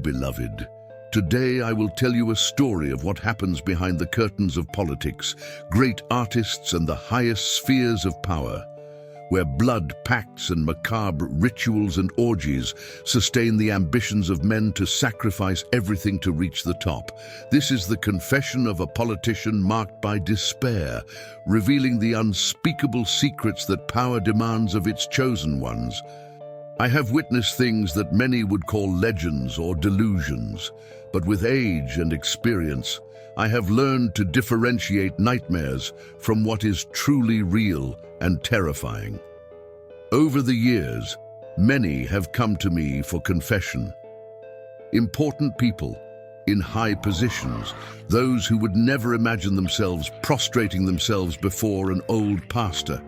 beloved. Today I will tell you a story of what happens behind the curtains of politics, great artists and the highest spheres of power, where blood, pacts and macabre rituals and orgies sustain the ambitions of men to sacrifice everything to reach the top. This is the confession of a politician marked by despair, revealing the unspeakable secrets that power demands of its chosen ones. I have witnessed things that many would call legends or delusions, but with age and experience, I have learned to differentiate nightmares from what is truly real and terrifying. Over the years, many have come to me for confession. Important people in high positions, those who would never imagine themselves prostrating themselves before an old pastor.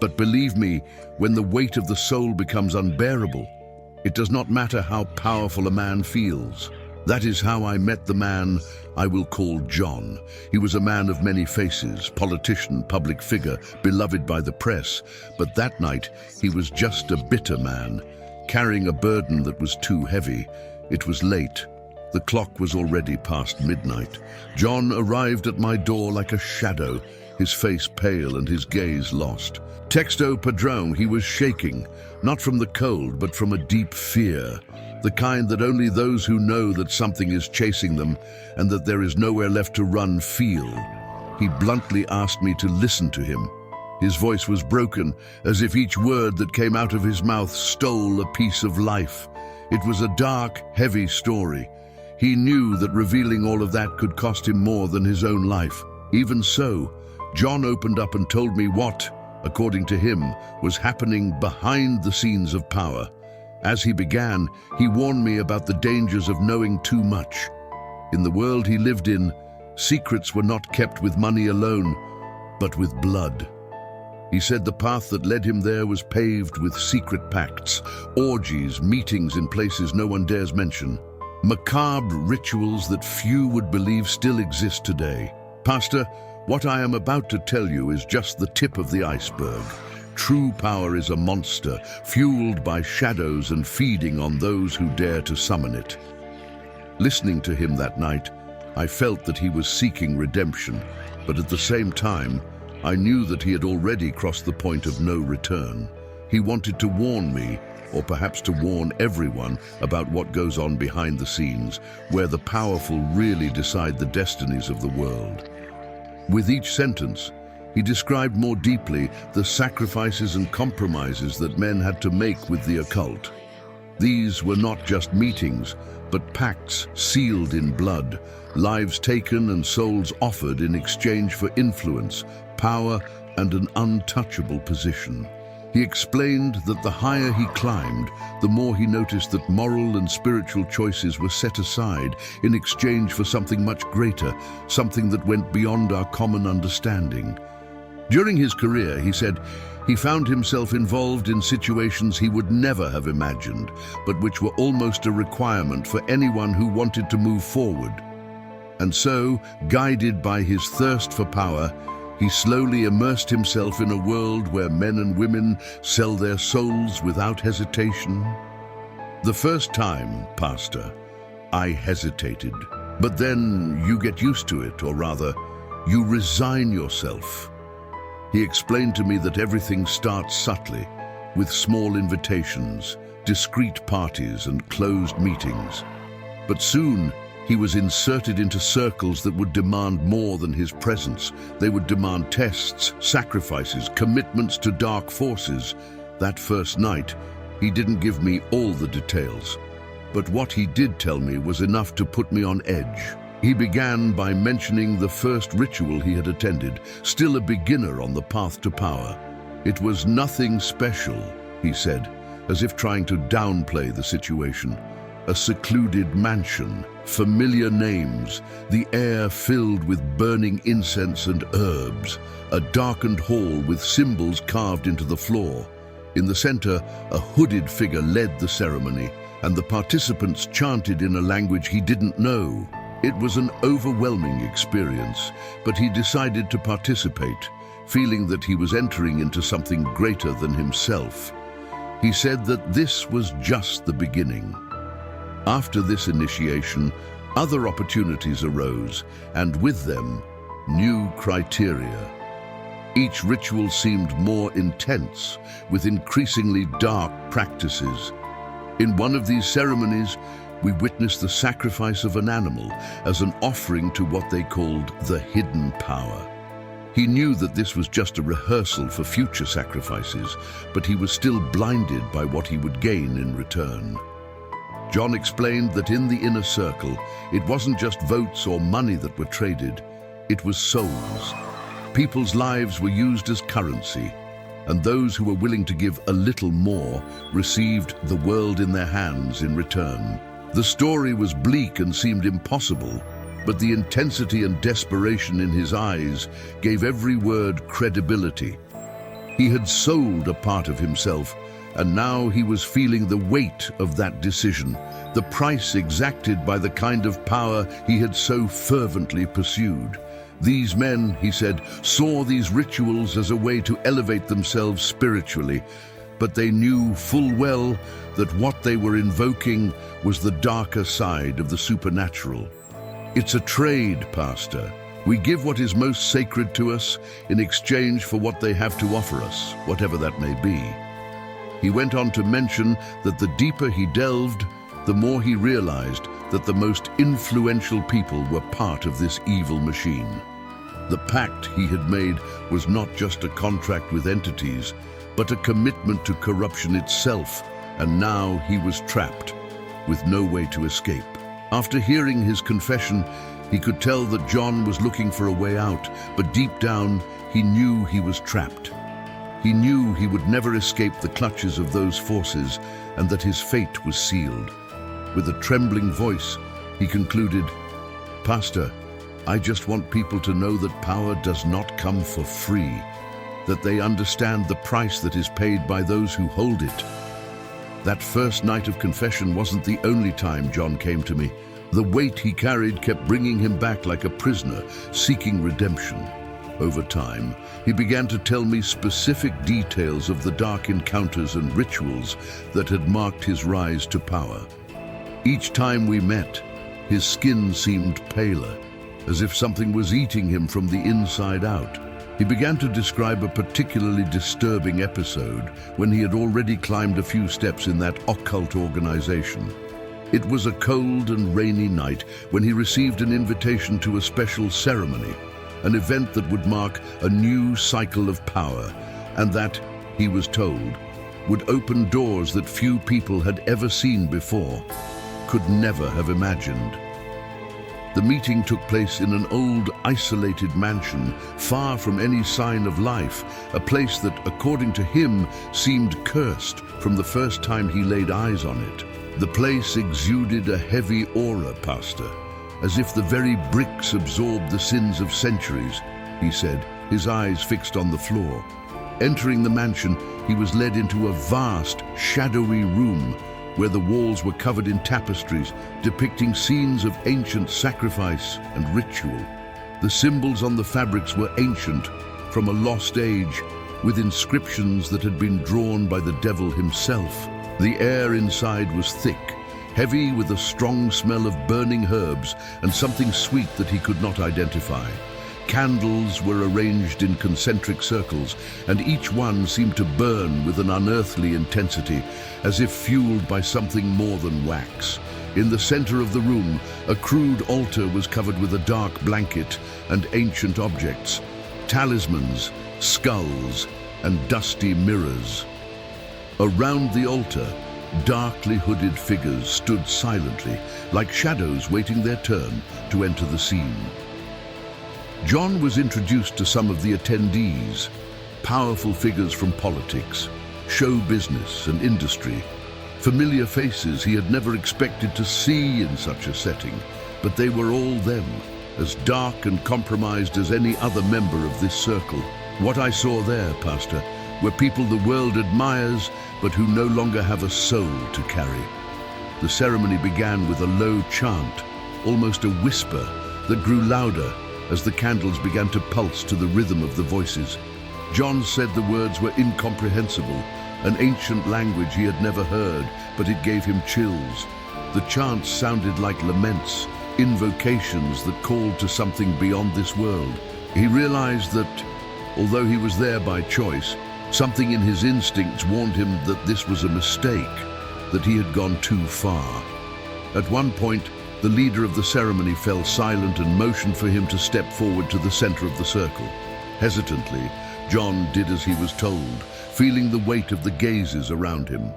But believe me, when the weight of the soul becomes unbearable, it does not matter how powerful a man feels. That is how I met the man I will call John. He was a man of many faces, politician, public figure, beloved by the press. But that night, he was just a bitter man, carrying a burden that was too heavy. It was late. The clock was already past midnight. John arrived at my door like a shadow, his face pale and his gaze lost. Texto padrone, he was shaking, not from the cold, but from a deep fear. The kind that only those who know that something is chasing them and that there is nowhere left to run feel. He bluntly asked me to listen to him. His voice was broken, as if each word that came out of his mouth stole a piece of life. It was a dark, heavy story. He knew that revealing all of that could cost him more than his own life. Even so, John opened up and told me what, according to him, was happening behind the scenes of power. As he began, he warned me about the dangers of knowing too much. In the world he lived in, secrets were not kept with money alone, but with blood. He said the path that led him there was paved with secret pacts, orgies, meetings in places no one dares mention, macabre rituals that few would believe still exist today. Pastor, what I am about to tell you is just the tip of the iceberg. True power is a monster, fueled by shadows and feeding on those who dare to summon it. Listening to him that night, I felt that he was seeking redemption, but at the same time, I knew that he had already crossed the point of no return. He wanted to warn me, or perhaps to warn everyone, about what goes on behind the scenes, where the powerful really decide the destinies of the world. With each sentence, he described more deeply the sacrifices and compromises that men had to make with the occult. These were not just meetings, but pacts sealed in blood, lives taken and souls offered in exchange for influence, power, and an untouchable position. He explained that the higher he climbed, the more he noticed that moral and spiritual choices were set aside in exchange for something much greater, something that went beyond our common understanding. During his career, he said, he found himself involved in situations he would never have imagined, but which were almost a requirement for anyone who wanted to move forward. And so, guided by his thirst for power, he slowly immersed himself in a world where men and women sell their souls without hesitation. The first time, Pastor, I hesitated. But then you get used to it, or rather, you resign yourself. He explained to me that everything starts subtly, with small invitations, discreet parties, and closed meetings. But soon, he was inserted into circles that would demand more than his presence. They would demand tests, sacrifices, commitments to dark forces. That first night, he didn't give me all the details. But what he did tell me was enough to put me on edge. He began by mentioning the first ritual he had attended, still a beginner on the path to power. It was nothing special, he said, as if trying to downplay the situation. A secluded mansion, familiar names, the air filled with burning incense and herbs, a darkened hall with symbols carved into the floor. In the center, a hooded figure led the ceremony, and the participants chanted in a language he didn't know. It was an overwhelming experience, but he decided to participate, feeling that he was entering into something greater than himself. He said that this was just the beginning. After this initiation, other opportunities arose, and with them, new criteria. Each ritual seemed more intense, with increasingly dark practices. In one of these ceremonies, we witnessed the sacrifice of an animal as an offering to what they called the hidden power. He knew that this was just a rehearsal for future sacrifices, but he was still blinded by what he would gain in return. John explained that in the inner circle, it wasn't just votes or money that were traded, it was souls. People's lives were used as currency, and those who were willing to give a little more received the world in their hands in return. The story was bleak and seemed impossible, but the intensity and desperation in his eyes gave every word credibility. He had sold a part of himself, and now he was feeling the weight of that decision, the price exacted by the kind of power he had so fervently pursued. These men, he said, saw these rituals as a way to elevate themselves spiritually, but they knew full well that what they were invoking was the darker side of the supernatural. It's a trade, Pastor. We give what is most sacred to us in exchange for what they have to offer us, whatever that may be. He went on to mention that the deeper he delved, the more he realized that the most influential people were part of this evil machine. The pact he had made was not just a contract with entities, but a commitment to corruption itself, and now he was trapped, with no way to escape. After hearing his confession, he could tell that John was looking for a way out, but deep down, he knew he was trapped. He knew he would never escape the clutches of those forces, and that his fate was sealed. With a trembling voice, he concluded, "Pastor, I just want people to know that power does not come for free, that they understand the price that is paid by those who hold it." That first night of confession wasn't the only time John came to me. The weight he carried kept bringing him back like a prisoner, seeking redemption. Over time, he began to tell me specific details of the dark encounters and rituals that had marked his rise to power. Each time we met, his skin seemed paler, as if something was eating him from the inside out. He began to describe a particularly disturbing episode when he had already climbed a few steps in that occult organization. It was a cold and rainy night when he received an invitation to a special ceremony, an event that would mark a new cycle of power, and that, he was told, would open doors that few people had ever seen before, could never have imagined. The meeting took place in an old, isolated mansion, far from any sign of life, a place that, according to him, seemed cursed from the first time he laid eyes on it. The place exuded a heavy aura, Pastor, as if the very bricks absorbed the sins of centuries, he said, his eyes fixed on the floor. Entering the mansion, he was led into a vast, shadowy room where the walls were covered in tapestries depicting scenes of ancient sacrifice and ritual. The symbols on the fabrics were ancient, from a lost age, with inscriptions that had been drawn by the devil himself. The air inside was thick, heavy with a strong smell of burning herbs and something sweet that he could not identify. Candles were arranged in concentric circles, and each one seemed to burn with an unearthly intensity, as if fueled by something more than wax. In the center of the room, a crude altar was covered with a dark blanket and ancient objects, talismans, skulls, and dusty mirrors. Around the altar, darkly hooded figures stood silently, like shadows waiting their turn to enter the scene. John was introduced to some of the attendees, powerful figures from politics, show business and industry, familiar faces he had never expected to see in such a setting, but they were all them, as dark and compromised as any other member of this circle. What I saw there, Pastor, were people the world admires, but who no longer have a soul to carry. The ceremony began with a low chant, almost a whisper, that grew louder as the candles began to pulse to the rhythm of the voices. John said the words were incomprehensible, an ancient language he had never heard, but it gave him chills. The chants sounded like laments, invocations that called to something beyond this world. He realized that, although he was there by choice, something in his instincts warned him that this was a mistake, that he had gone too far. At one point, the leader of the ceremony fell silent and motioned for him to step forward to the center of the circle. Hesitantly, John did as he was told, feeling the weight of the gazes around him.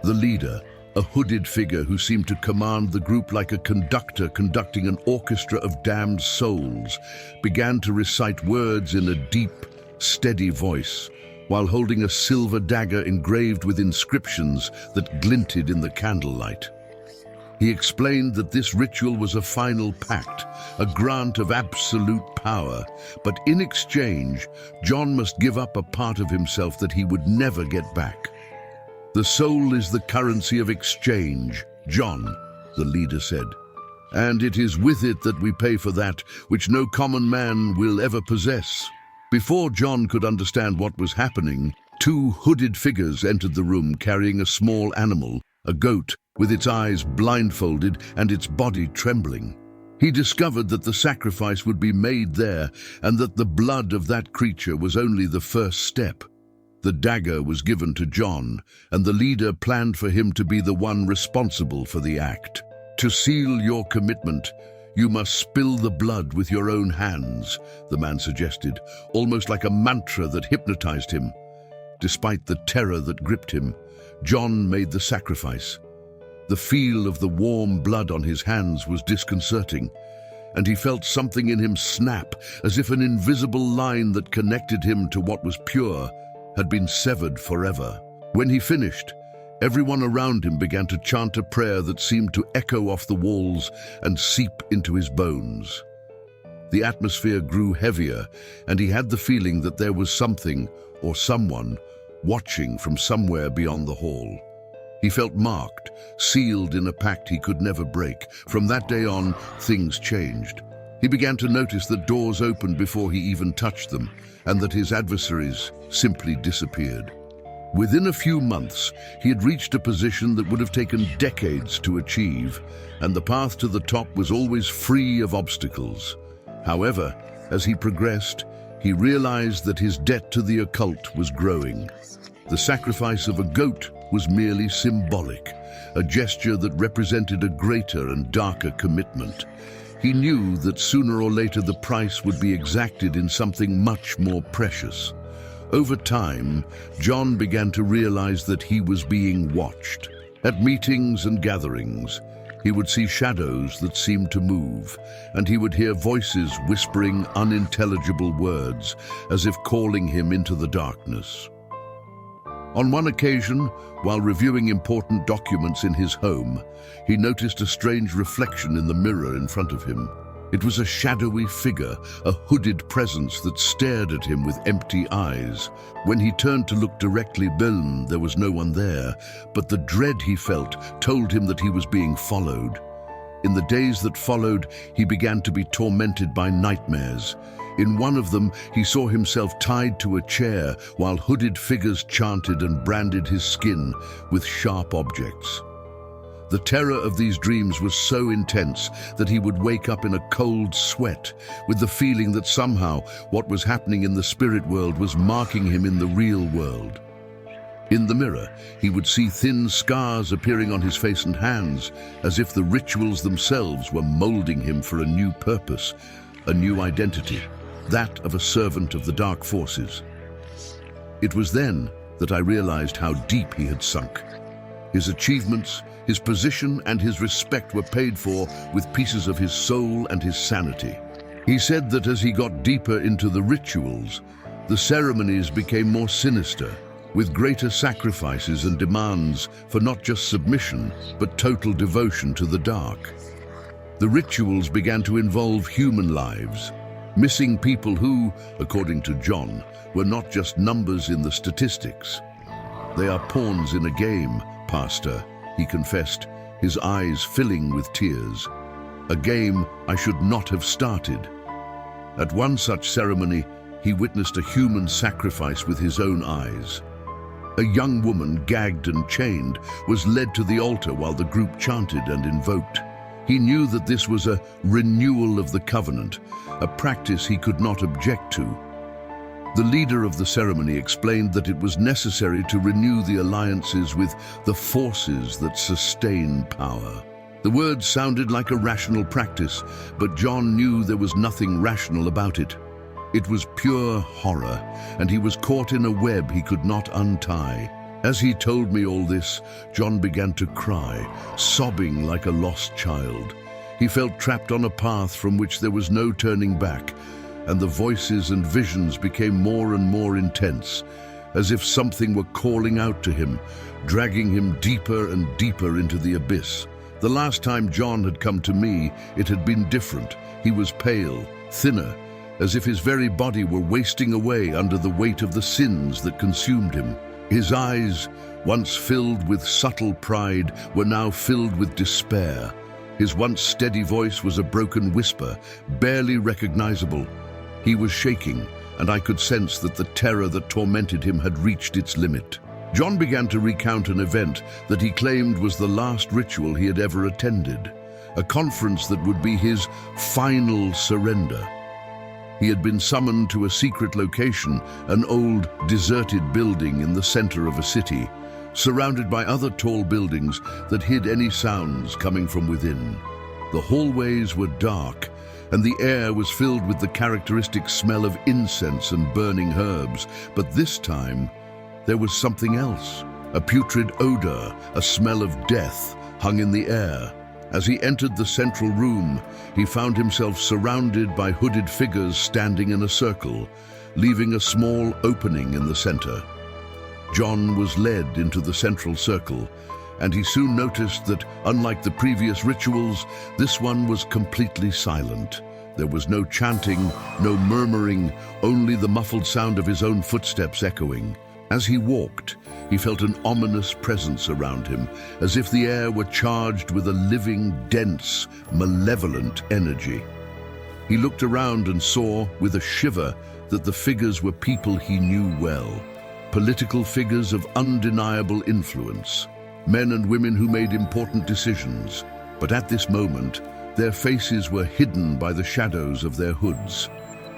The leader, a hooded figure who seemed to command the group like a conductor conducting an orchestra of damned souls, began to recite words in a deep, steady voice, while holding a silver dagger engraved with inscriptions that glinted in the candlelight. He explained that this ritual was a final pact, a grant of absolute power, but in exchange, John must give up a part of himself that he would never get back. "The soul is the currency of exchange, John," the leader said, "and it is with it that we pay for that which no common man will ever possess." Before John could understand what was happening, two hooded figures entered the room carrying a small animal, a goat, with its eyes blindfolded and its body trembling. He discovered that the sacrifice would be made there and that the blood of that creature was only the first step. The dagger was given to John, and the leader planned for him to be the one responsible for the act. "To seal your commitment, you must spill the blood with your own hands," the man suggested, almost like a mantra that hypnotized him. Despite the terror that gripped him, John made the sacrifice. The feel of the warm blood on his hands was disconcerting, and he felt something in him snap, as if an invisible line that connected him to what was pure had been severed forever. When he finished, everyone around him began to chant a prayer that seemed to echo off the walls and seep into his bones. The atmosphere grew heavier, and he had the feeling that there was something, or someone, watching from somewhere beyond the hall. He felt marked, sealed in a pact he could never break. From that day on, things changed. He began to notice that doors opened before he even touched them, and that his adversaries simply disappeared. Within a few months, he had reached a position that would have taken decades to achieve, and the path to the top was always free of obstacles. However, as he progressed, he realized that his debt to the occult was growing. The sacrifice of a goat was merely symbolic, a gesture that represented a greater and darker commitment. He knew that sooner or later the price would be exacted in something much more precious. Over time, John began to realize that he was being watched. At meetings and gatherings, he would see shadows that seemed to move, and he would hear voices whispering unintelligible words, as if calling him into the darkness. On one occasion, while reviewing important documents in his home, he noticed a strange reflection in the mirror in front of him. It was a shadowy figure, a hooded presence that stared at him with empty eyes. When he turned to look directly, there was no one there, but the dread he felt told him that he was being followed. In the days that followed, he began to be tormented by nightmares. In one of them, he saw himself tied to a chair while hooded figures chanted and branded his skin with sharp objects. The terror of these dreams was so intense that he would wake up in a cold sweat, with the feeling that somehow what was happening in the spirit world was marking him in the real world. In the mirror, he would see thin scars appearing on his face and hands, as if the rituals themselves were molding him for a new purpose, a new identity, that of a servant of the dark forces. It was then that I realized how deep he had sunk. His achievements, his position, and his respect were paid for with pieces of his soul and his sanity. He said that as he got deeper into the rituals, the ceremonies became more sinister, with greater sacrifices and demands for not just submission, but total devotion to the dark. The rituals began to involve human lives, missing people who, according to John, were not just numbers in the statistics. "They are pawns in a game, Pastor," he confessed, his eyes filling with tears. "A game I should not have started." At one such ceremony, he witnessed a human sacrifice with his own eyes. A young woman, gagged and chained, was led to the altar while the group chanted and invoked. He knew that this was a renewal of the covenant, a practice he could not object to. The leader of the ceremony explained that it was necessary to renew the alliances with the forces that sustain power. The words sounded like a rational practice, but John knew there was nothing rational about it. It was pure horror, and he was caught in a web he could not untie. As he told me all this, John began to cry, sobbing like a lost child. He felt trapped on a path from which there was no turning back, and the voices and visions became more and more intense, as if something were calling out to him, dragging him deeper and deeper into the abyss. The last time John had come to me, it had been different. He was pale, thinner, as if his very body were wasting away under the weight of the sins that consumed him. His eyes, once filled with subtle pride, were now filled with despair. His once steady voice was a broken whisper, barely recognizable. He was shaking, and I could sense that the terror that tormented him had reached its limit. John began to recount an event that he claimed was the last ritual he had ever attended, a conference that would be his final surrender. He had been summoned to a secret location, an old, deserted building in the center of a city, surrounded by other tall buildings that hid any sounds coming from within. The hallways were dark, and the air was filled with the characteristic smell of incense and burning herbs. But this time, there was something else. A putrid odor, a smell of death, hung in the air. As he entered the central room, he found himself surrounded by hooded figures standing in a circle, leaving a small opening in the center. John was led into the central circle, and he soon noticed that, unlike the previous rituals, this one was completely silent. There was no chanting, no murmuring, only the muffled sound of his own footsteps echoing. As he walked, he felt an ominous presence around him, as if the air were charged with a living, dense, malevolent energy. He looked around and saw, with a shiver, that the figures were people he knew well, political figures of undeniable influence, men and women who made important decisions. But at this moment, their faces were hidden by the shadows of their hoods.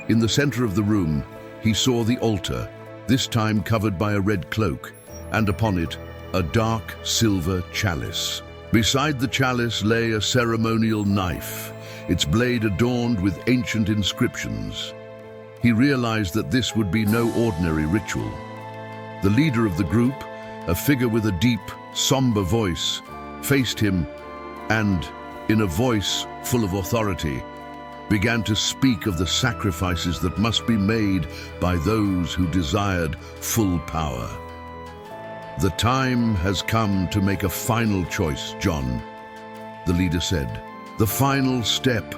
In the center of the room, he saw the altar, this time covered by a red cloak, and upon it, a dark silver chalice. Beside the chalice lay a ceremonial knife, its blade adorned with ancient inscriptions. He realized that this would be no ordinary ritual. The leader of the group, a figure with a deep, somber voice, faced him and, in a voice full of authority, began to speak of the sacrifices that must be made by those who desired full power. "The time has come to make a final choice, John," the leader said. "The final step."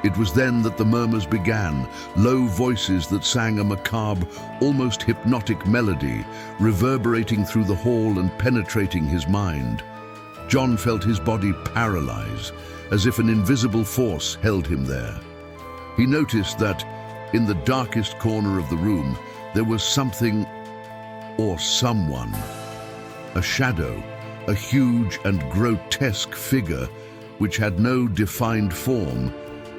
It was then that the murmurs began, low voices that sang a macabre, almost hypnotic melody, reverberating through the hall and penetrating his mind. John felt his body paralyze, as if an invisible force held him there. He noticed that, in the darkest corner of the room, there was something or someone. A shadow, a huge and grotesque figure which had no defined form,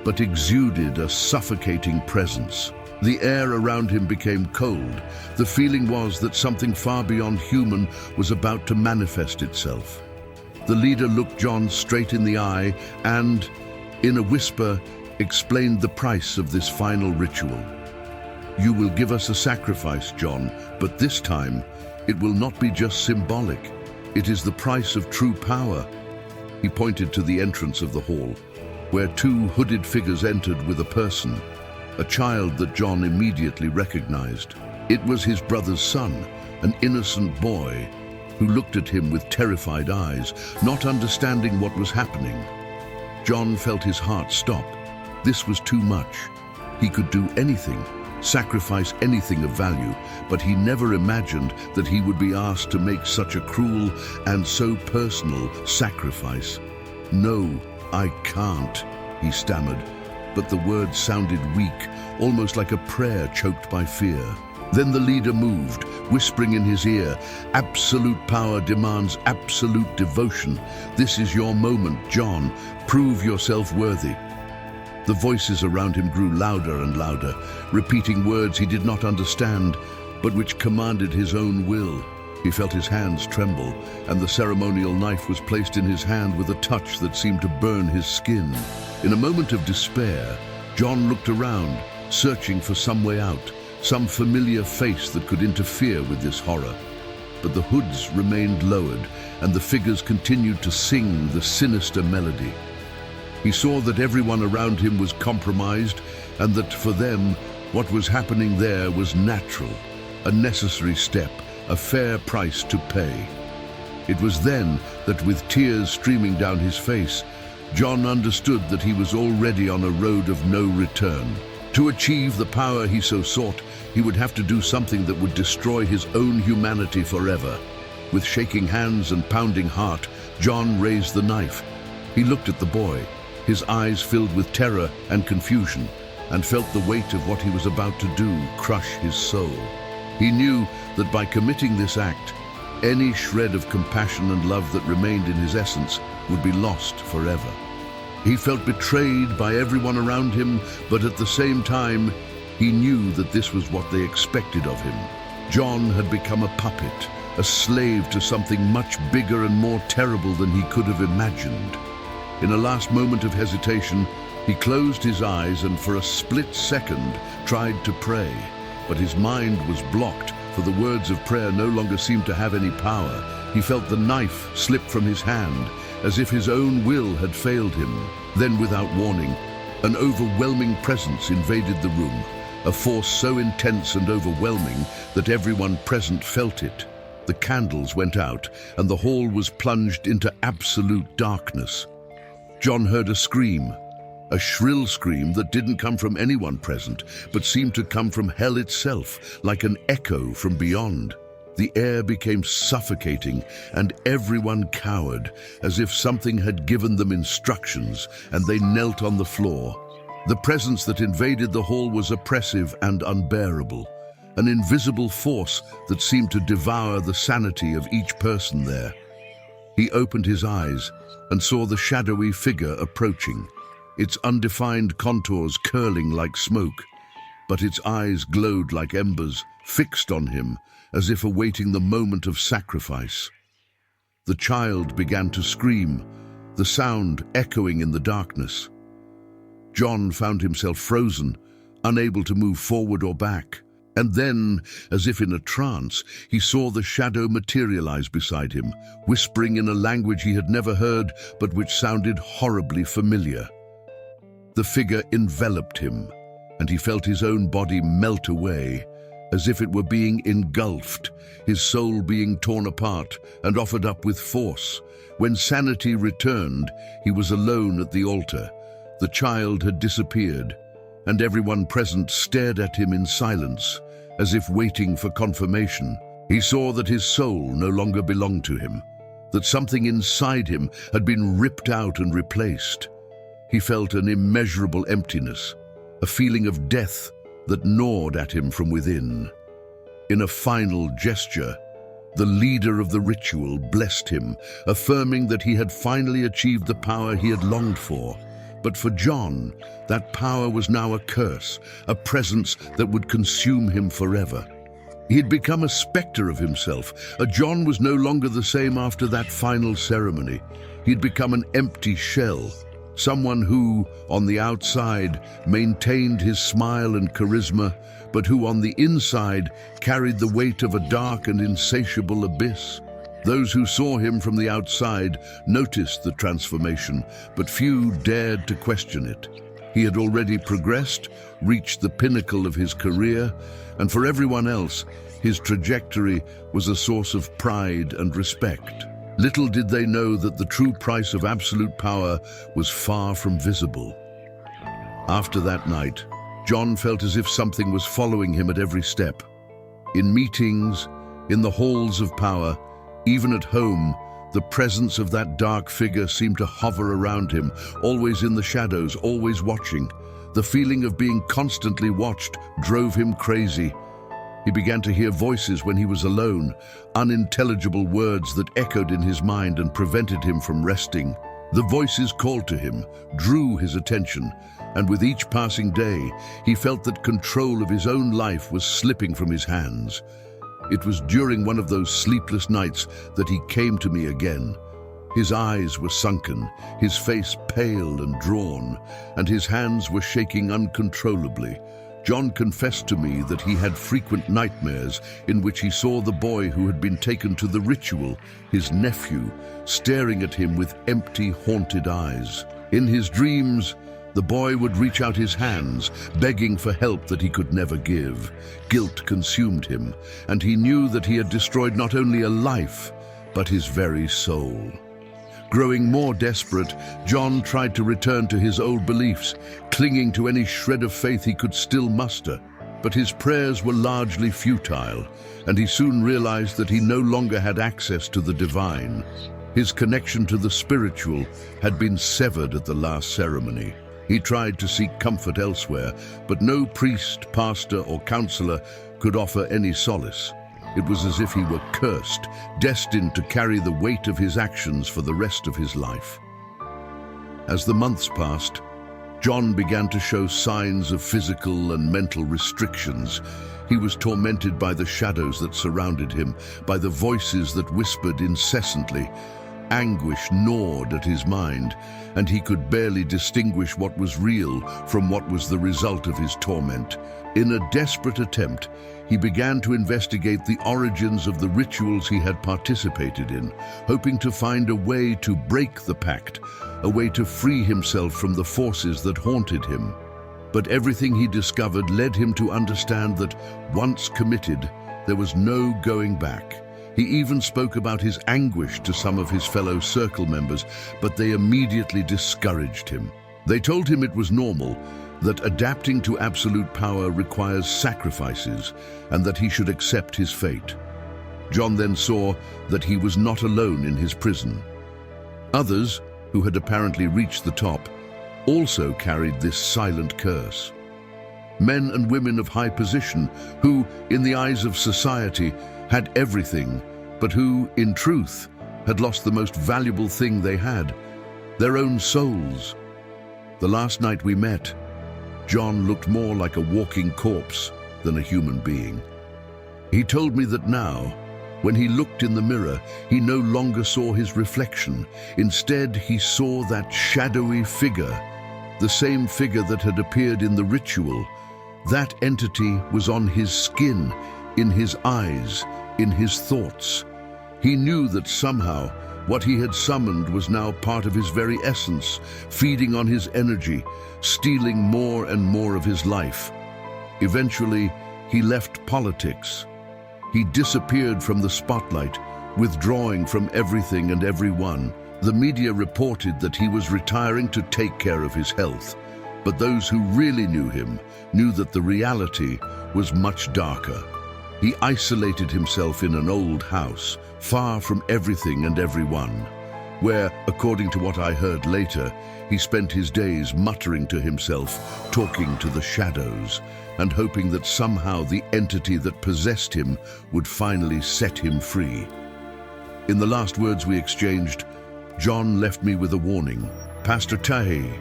but exuded a suffocating presence. The air around him became cold. The feeling was that something far beyond human was about to manifest itself. The leader looked John straight in the eye and, in a whisper, explained the price of this final ritual. "You will give us a sacrifice, John, but this time it will not be just symbolic. It is the price of true power." He pointed to the entrance of the hall, where two hooded figures entered with a person, a child that John immediately recognized. It was his brother's son, an innocent boy, who looked at him with terrified eyes, not understanding what was happening. John felt his heart stop. This was too much. He could do anything, sacrifice anything of value, but he never imagined that he would be asked to make such a cruel and so personal sacrifice. "No, I can't," he stammered, but the words sounded weak, almost like a prayer choked by fear. Then the leader moved, whispering in his ear, "Absolute power demands absolute devotion. This is your moment, John. Prove yourself worthy." The voices around him grew louder and louder, repeating words he did not understand, but which commanded his own will. He felt his hands tremble, and the ceremonial knife was placed in his hand with a touch that seemed to burn his skin. In a moment of despair, John looked around, searching for some way out, some familiar face that could interfere with this horror. But the hoods remained lowered, and the figures continued to sing the sinister melody. He saw that everyone around him was compromised, and that for them, what was happening there was natural, a necessary step, a fair price to pay. It was then that, with tears streaming down his face, John understood that he was already on a road of no return. To achieve the power he so sought, he would have to do something that would destroy his own humanity forever. With shaking hands and pounding heart, John raised the knife. He looked at the boy, his eyes filled with terror and confusion, and felt the weight of what he was about to do crush his soul. He knew that by committing this act, any shred of compassion and love that remained in his essence would be lost forever. He felt betrayed by everyone around him, but at the same time, he knew that this was what they expected of him. John had become a puppet, a slave to something much bigger and more terrible than he could have imagined. In a last moment of hesitation, he closed his eyes and for a split second tried to pray. But his mind was blocked, for the words of prayer no longer seemed to have any power. He felt the knife slip from his hand, as if his own will had failed him. Then, without warning, an overwhelming presence invaded the room, a force so intense and overwhelming that everyone present felt it. The candles went out, and the hall was plunged into absolute darkness. John heard a scream, a shrill scream that didn't come from anyone present, but seemed to come from hell itself, like an echo from beyond. The air became suffocating, and everyone cowered, as if something had given them instructions, and they knelt on the floor. The presence that invaded the hall was oppressive and unbearable, an invisible force that seemed to devour the sanity of each person there. He opened his eyes and saw the shadowy figure approaching, its undefined contours curling like smoke, but its eyes glowed like embers, fixed on him, as if awaiting the moment of sacrifice. The child began to scream, the sound echoing in the darkness. John found himself frozen, unable to move forward or back. And then, as if in a trance, he saw the shadow materialize beside him, whispering in a language he had never heard, but which sounded horribly familiar. The figure enveloped him, and he felt his own body melt away, as if it were being engulfed, his soul being torn apart and offered up with force. When sanity returned, he was alone at the altar. The child had disappeared, and everyone present stared at him in silence, as if waiting for confirmation. He saw that his soul no longer belonged to him, that something inside him had been ripped out and replaced. He felt an immeasurable emptiness, a feeling of death that gnawed at him from within. In a final gesture, the leader of the ritual blessed him, affirming that he had finally achieved the power he had longed for. But for John, that power was now a curse, a presence that would consume him forever. He had become a specter of himself. John was no longer the same after that final ceremony. He'd become an empty shell, someone who, on the outside, maintained his smile and charisma, but who on the inside carried the weight of a dark and insatiable abyss. Those who saw him from the outside noticed the transformation, but few dared to question it. He had already progressed, reached the pinnacle of his career, and for everyone else, his trajectory was a source of pride and respect. Little did they know that the true price of absolute power was far from visible. After that night, John felt as if something was following him at every step. In meetings, in the halls of power, even at home, the presence of that dark figure seemed to hover around him, always in the shadows, always watching. The feeling of being constantly watched drove him crazy. He began to hear voices when he was alone, unintelligible words that echoed in his mind and prevented him from resting. The voices called to him, drew his attention, and with each passing day, he felt that control of his own life was slipping from his hands. It was during one of those sleepless nights that he came to me again. His eyes were sunken, his face pale and drawn, and his hands were shaking uncontrollably. John confessed to me that he had frequent nightmares in which he saw the boy who had been taken to the ritual, his nephew, staring at him with empty, haunted eyes. In his dreams, the boy would reach out his hands, begging for help that he could never give. Guilt consumed him, and he knew that he had destroyed not only a life, but his very soul. Growing more desperate, John tried to return to his old beliefs, clinging to any shred of faith he could still muster. But his prayers were largely futile, and he soon realized that he no longer had access to the divine. His connection to the spiritual had been severed at the last ceremony. He tried to seek comfort elsewhere, but no priest, pastor, or counselor could offer any solace. It was as if he were cursed, destined to carry the weight of his actions for the rest of his life. As the months passed, John began to show signs of physical and mental restrictions. He was tormented by the shadows that surrounded him, by the voices that whispered incessantly. Anguish gnawed at his mind, and he could barely distinguish what was real from what was the result of his torment. In a desperate attempt, he began to investigate the origins of the rituals he had participated in, hoping to find a way to break the pact, a way to free himself from the forces that haunted him. But everything he discovered led him to understand that, once committed, there was no going back. He even spoke about his anguish to some of his fellow circle members, but they immediately discouraged him. They told him it was normal, that adapting to absolute power requires sacrifices, and that he should accept his fate. John then saw that he was not alone in his prison. Others, who had apparently reached the top, also carried this silent curse. Men and women of high position who, in the eyes of society, had everything, but who, in truth, had lost the most valuable thing they had, their own souls. The last night we met, John looked more like a walking corpse than a human being. He told me that now, when he looked in the mirror, he no longer saw his reflection. Instead, he saw that shadowy figure, the same figure that had appeared in the ritual. That entity was on his skin, in his eyes, in his thoughts. He knew that somehow what he had summoned was now part of his very essence, feeding on his energy, stealing more and more of his life. Eventually, he left politics. He disappeared from the spotlight, withdrawing from everything and everyone. The media reported that he was retiring to take care of his health, but those who really knew him knew that the reality was much darker. He isolated himself in an old house, far from everything and everyone, where, according to what I heard later, he spent his days muttering to himself, talking to the shadows, and hoping that somehow the entity that possessed him would finally set him free. In the last words we exchanged, John left me with a warning. "Pastor Tahe,"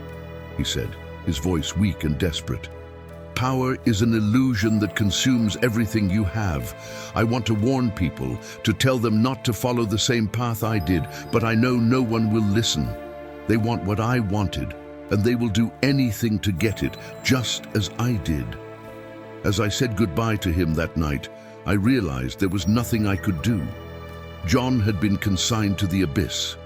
he said, his voice weak and desperate. "Power is an illusion that consumes everything you have. I want to warn people, to tell them not to follow the same path I did, but I know no one will listen. They want what I wanted, and they will do anything to get it, just as I did." As I said goodbye to him that night, I realized there was nothing I could do. John had been consigned to the abyss,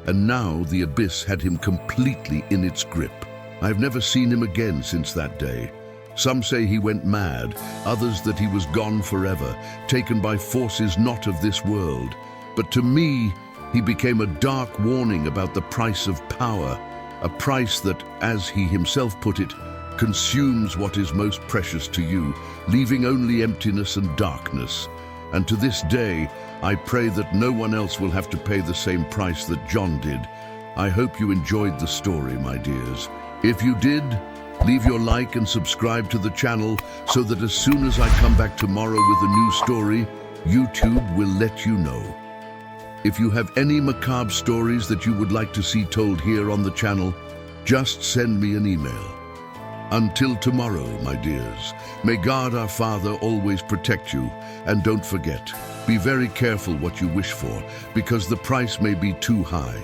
and now the abyss had him completely in its grip. I've never seen him again since that day. Some say he went mad, others that he was gone forever, taken by forces not of this world. But to me, he became a dark warning about the price of power, a price that, as he himself put it, consumes what is most precious to you, leaving only emptiness and darkness. And to this day, I pray that no one else will have to pay the same price that John did. I hope you enjoyed the story, my dears. If you did, Leave your like and subscribe to the channel so that as soon as I come back tomorrow with a new story, YouTube will let you know. If you have any macabre stories that you would like to see told here on the channel, just send me an email. Until tomorrow, my dears, may God our Father always protect you, and don't forget, be very careful what you wish for, because the price may be too high.